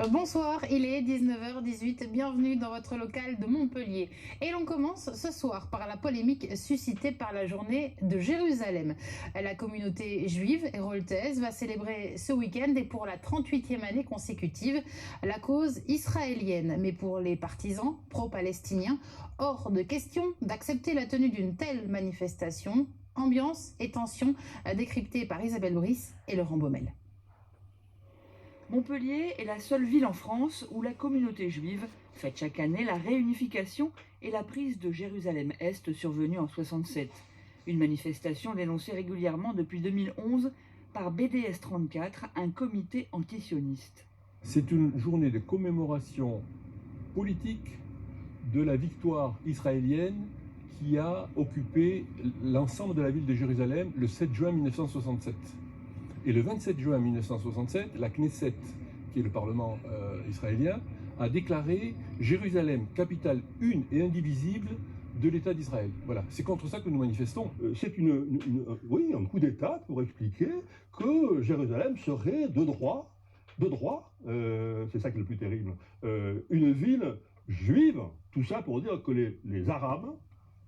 Bonsoir, il est 19h18, bienvenue dans votre local de Montpellier. Et l'on commence ce soir par la polémique suscitée par la journée de Jérusalem. La communauté juive héroltaise va célébrer ce week-end et pour la 38e année consécutive la cause israélienne. Mais pour les partisans pro-palestiniens, hors de question d'accepter la tenue d'une telle manifestation. Ambiance et tension décryptées par Isabelle Brice et Laurent Baumel. Montpellier est la seule ville en France où la communauté juive fête chaque année la réunification et la prise de Jérusalem-Est survenue en 67. Une manifestation dénoncée régulièrement depuis 2011 par BDS 34, un comité antisioniste. C'est une journée de commémoration politique de la victoire israélienne qui a occupé l'ensemble de la ville de Jérusalem le 7 juin 1967. Et le 27 juin 1967, la Knesset, qui est le Parlement israélien, a déclaré Jérusalem capitale une et indivisible de l'État d'Israël. Voilà, c'est contre ça que nous manifestons. C'est un coup d'État pour expliquer que Jérusalem serait de droit, c'est ça qui est le plus terrible, une ville juive, tout ça pour dire que les Arabes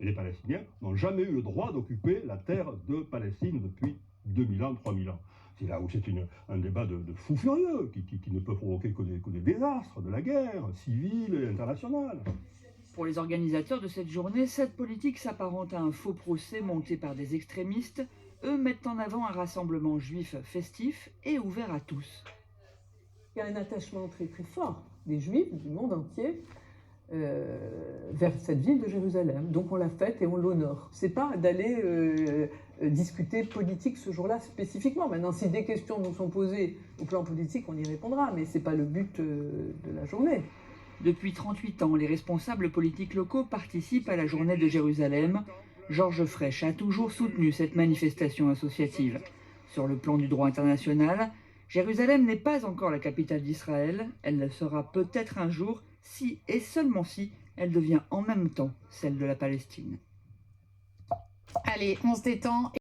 et les Palestiniens n'ont jamais eu le droit d'occuper la terre de Palestine depuis 2000 ans, 3000 ans. C'est là où c'est un débat de fous furieux qui ne peut provoquer que des désastres, de la guerre civile et internationale. Pour les organisateurs de cette journée, cette politique s'apparente à un faux procès monté par des extrémistes. Eux mettent en avant un rassemblement juif festif et ouvert à tous. Il y a un attachement très très fort des juifs du monde entier vers cette ville de Jérusalem. Donc on la fête et on l'honore. C'est pas d'aller discuter politique ce jour-là spécifiquement. Maintenant, si des questions nous sont posées au plan politique, on y répondra, mais c'est pas le but de la journée. Depuis 38 ans, les responsables politiques locaux participent à la journée de Jérusalem. Georges Frêche a toujours soutenu cette manifestation associative. Sur le plan du droit international, Jérusalem n'est pas encore la capitale d'Israël. Elle le sera peut-être un jour, si et seulement si elle devient en même temps celle de la Palestine. Allez, on se détend.